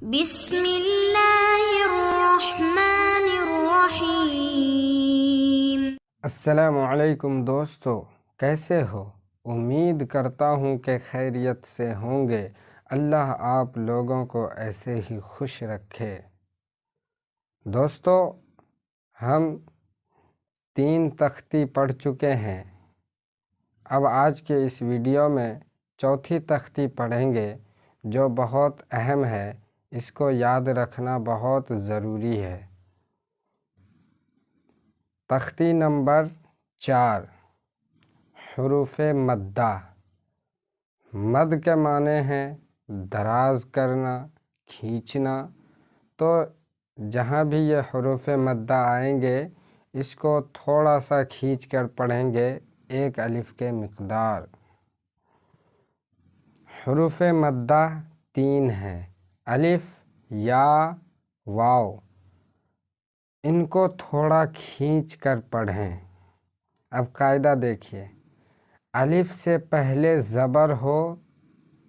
بسم اللہ الرحمن الرحیم۔ السلام علیکم دوستو، کیسے ہو؟ امید کرتا ہوں کہ خیریت سے ہوں گے۔ اللہ آپ لوگوں کو ایسے ہی خوش رکھے۔ دوستو، ہم 3 تختی پڑھ چکے ہیں۔ اب آج کے اس ویڈیو میں چوتھی تختی پڑھیں گے جو بہت اہم ہے۔ اس کو یاد رکھنا بہت ضروری ہے۔ تختی نمبر 4، حروف مدہ۔ مد کے معنی ہیں دراز کرنا، کھینچنا۔ تو جہاں بھی یہ حروف مدہ آئیں گے اس کو تھوڑا سا کھینچ کر پڑھیں گے، 1 الف کے مقدار۔ حروف مدہ 3 ہیں، الف، یا، واو۔ ان کو تھوڑا کھینچ کر پڑھیں۔ اب قاعدہ دیکھیے، الف سے پہلے زبر ہو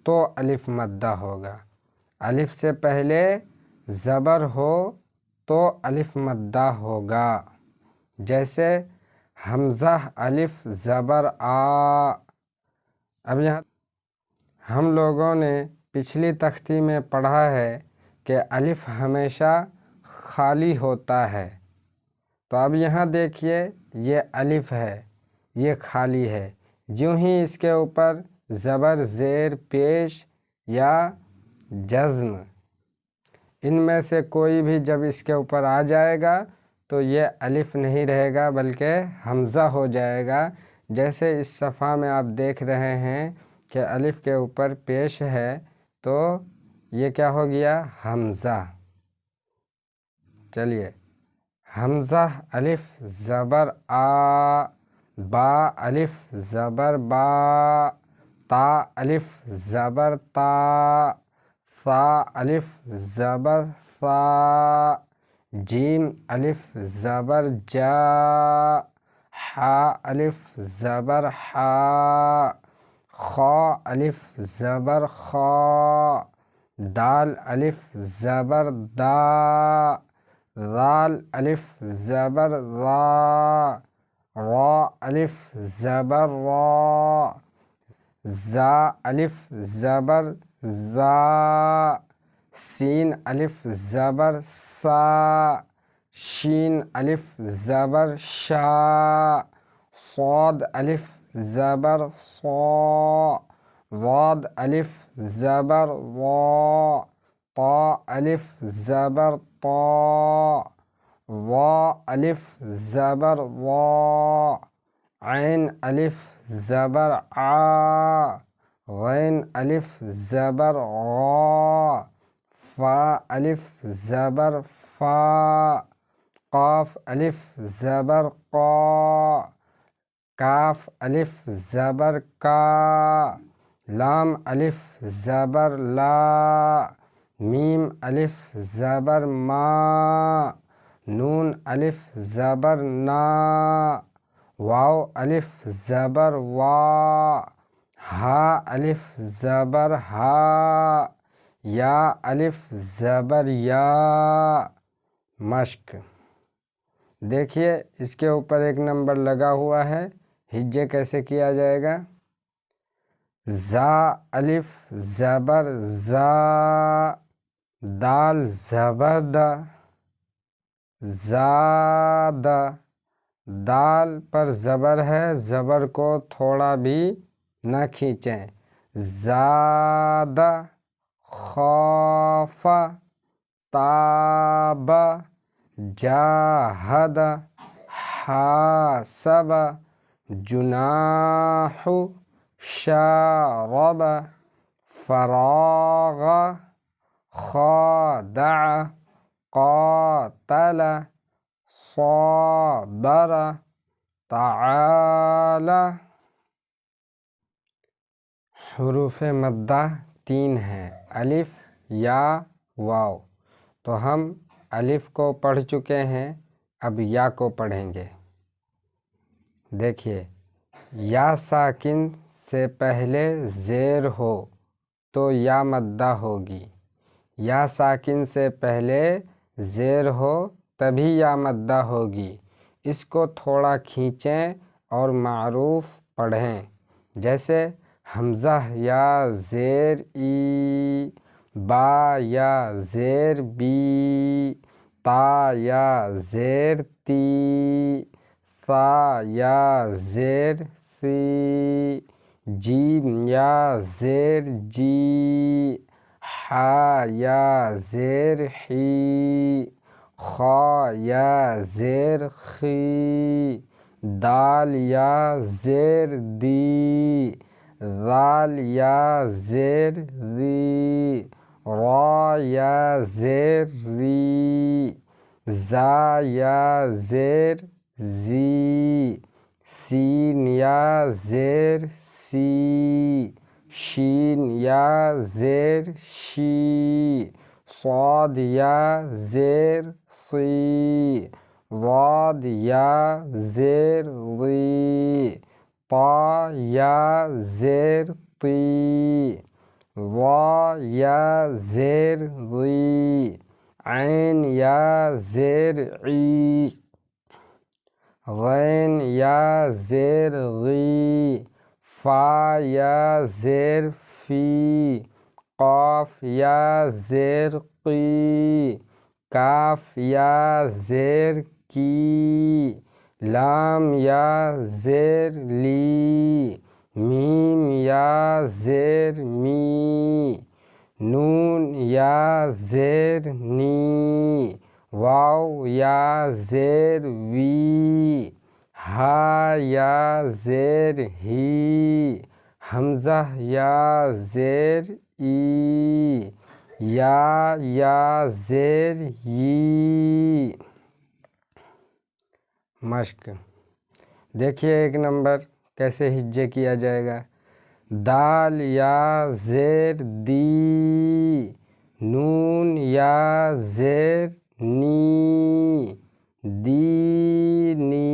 تو الف مدہ ہوگا، الف سے پہلے زبر ہو تو الف مدہ ہوگا۔ جیسے حمزہ الف زبر آ۔ اب یہاں ہم لوگوں نے پچھلی تختی میں پڑھا ہے کہ الف ہمیشہ خالی ہوتا ہے۔ تو اب یہاں دیکھیے، یہ الف ہے، یہ خالی ہے۔ جو ہی اس کے اوپر زبر، زیر پیش یا جزم، ان میں سے کوئی بھی جب اس کے اوپر آ جائے گا تو یہ الف نہیں رہے گا بلکہ حمزہ ہو جائے گا۔ جیسے اس صفحہ میں آپ دیکھ رہے ہیں کہ الف کے اوپر پیش ہے تو یہ کیا ہو گیا؟ حمزہ۔ چلیے، حمزہ الف زبر آ، با الف زبر با، تا الف زبر تا، ثا الف زبر ثا، جیم الف زبر جا، حا الف زبر حا، خا الف زبر خا، دال الف زبر دا، ذال الف زبر ذا، را الف زبر را، زا الف زبر زا، سین الف زبر سا، شین الف زبر شا، صاد الف زبر صا، ضاد الف زبر ضا، طا الف زبر طا، ظا الف زبر ظا، عین الف زبر عا، غین الف زبر غا، فا الف زبر فا، قاف الف زبر قا، کاف الف زبر کا، لام الف زبر لا، میم الف زبر ما، نون الف زبر نا، واو الف زبر وا، ہا الف زبر ہا، یا الف زبر یا۔ مشق دیکھیے، اس کے اوپر 1 نمبر لگا ہوا ہے، ہجے کیسے کیا جائے گا؟ زا الف زبر زا، دال زبر دا، زاد۔ دال پر زبر ہے، زبر کو تھوڑا بھی نہ کھینچیں۔ زاد، خاف، تاب، جاہد، حاسب، جناح، شارب، فراغ، خادع، قاتل، صابر، تعال۔ حروف مدہ 3 ہیں، الف، یا، واو۔ تو ہم الف کو پڑھ چکے ہیں، اب یا کو پڑھیں گے۔ دیکھیے، یا ساکن سے پہلے زیر ہو تو یا مدہ ہوگی، یا ساکن سے پہلے زیر ہو تبھی یا مدہ ہوگی، اس کو تھوڑا کھینچیں اور معروف پڑھیں، جیسے حمزہ یا زیر ای، با یا زیر بی، تا یا زیر تی، ثا یا زیر ثی، جیم یا زیر جی، حا یا زیر حی، خا یا زیر خی، دال یا زیر دی، ذال یا زیر ذی، را یا زیر ری، زا یا زیر زی، سین یا زیر سی، شین یا زیر شی، صاد یا زیر صی، ضاد یا زیر ضی، طا یا زیر طی، ظا یا زیر ضی، عین یا زیر عی، غین یا زیر غی، فا یا زیر فی، قاف یا زیر قی، کاف یا زیر کی، لام یا زیر لی، میم یا زیر می، نون یا زیر نی، واو یا زیر وی، ہا یا زیر ہی، حمزہ یا زیر ای، یا زیر یی۔ مشق دیکھیے 1 نمبر کیسے ہجے کیا جائے گا۔ دال یا زیر دی، نون یا زیر نی، دینی،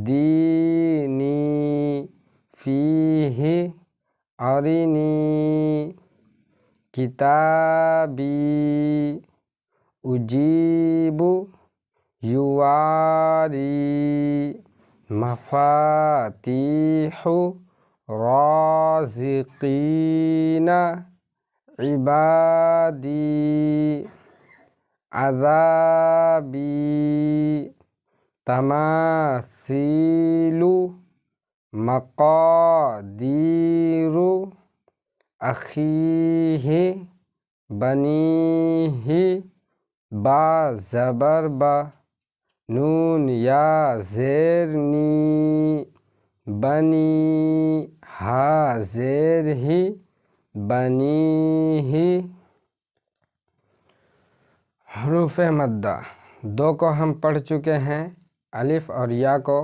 دینی، فیہ ارنی، کتابی، اجیب یواری، مفاتیح رازقین، عبادی، عذابی، تماثیل، مقادیر، اخیہ، بنیہ، با زبر با، نون یا زیر نی، بنی، ہا زیر ہی، بنیہ۔ حروف مدہ 2 کو ہم پڑھ چکے ہیں، الف اور یا کو،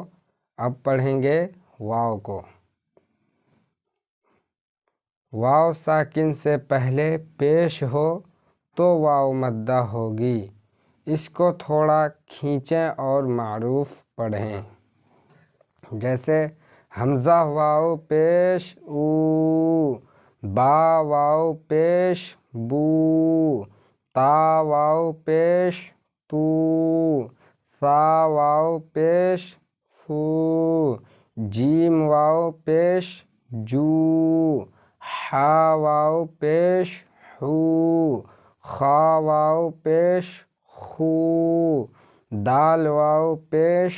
اب پڑھیں گے واو کو۔ واو ساکن سے پہلے پیش ہو تو واو مدہ ہوگی، اس کو تھوڑا کھینچیں اور معروف پڑھیں، جیسے حمزہ واو پیش او، با واو پیش بو، تا واو پیش تو، ثا واو پیش ثو، جیم واو پیش جو، حا واو پیش حو، خا واو پیش خو، دال واو پیش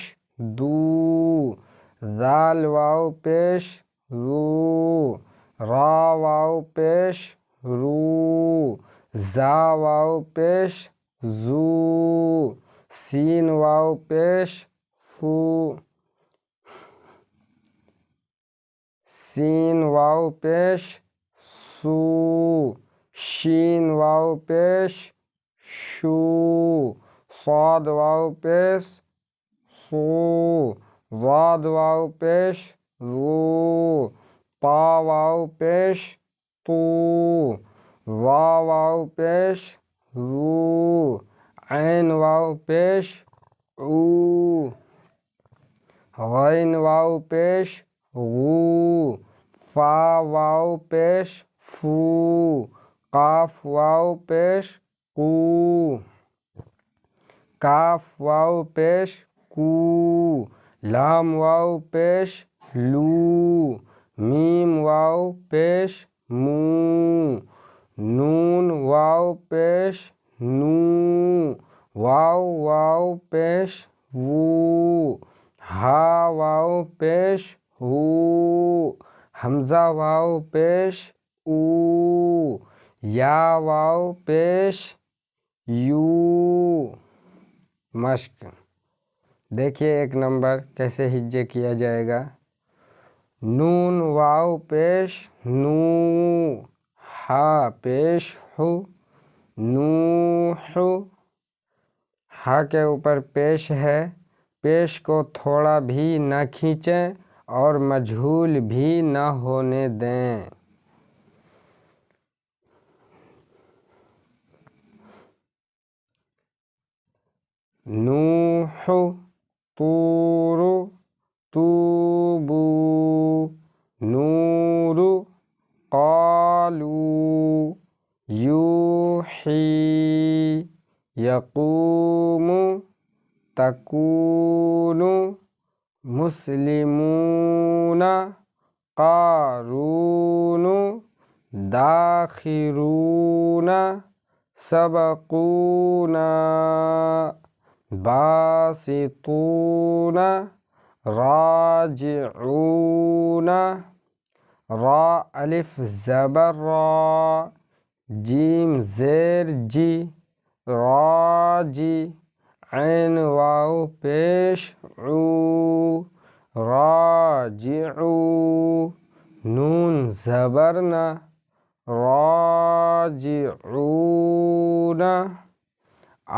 دو، ذال واو پیش ذو، را واو پیش رو، زا واو پیش زو، سین واو پیش فو، سین واو پیش سو، شین واو پیش شو، صاد واو پیش سو، ضاد واو پیش ذو، طا واو پیش تو، ظا واو پیش ذو، عین واو پیش او، غین واو پیش غو، فا واو پیش فو، قاف واو پیش قو، کاف واو پیش کو، لام واو پیش لو، میم واو پیش مو، نون واو پیش نو، واو پیش وو، ہا واو پیش ہو، حمزہ واو پیش او، یا واو پیش یو۔ مشق دیکھیے 1 نمبر کیسے ہجے کیا جائے گا۔ نون واو پیش نو، ہا پیش ہو، نوح، ہا کے اوپر پیش ہے، پیش کو تھوڑا بھی نہ کھینچیں اور مجہول بھی نہ ہونے دیں۔ نوح، طور، توبو، نور، قالوا، یوحی، یقوم، تکون، مسلمون، قارون، داخرون، سبقونا، باسطون، راجعون، را الف زبر را، جیم زیر جی، راجی، عین واو پیش عو، راجعو، نون زبرنا، راجعون۔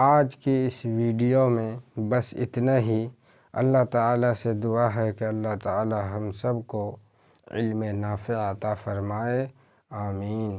آج کی اس ویڈیو میں بس اتنا ہی۔ اللہ تعالیٰ سے دعا ہے کہ اللہ تعالیٰ ہم سب کو علم نافع عطا فرمائے، آمین۔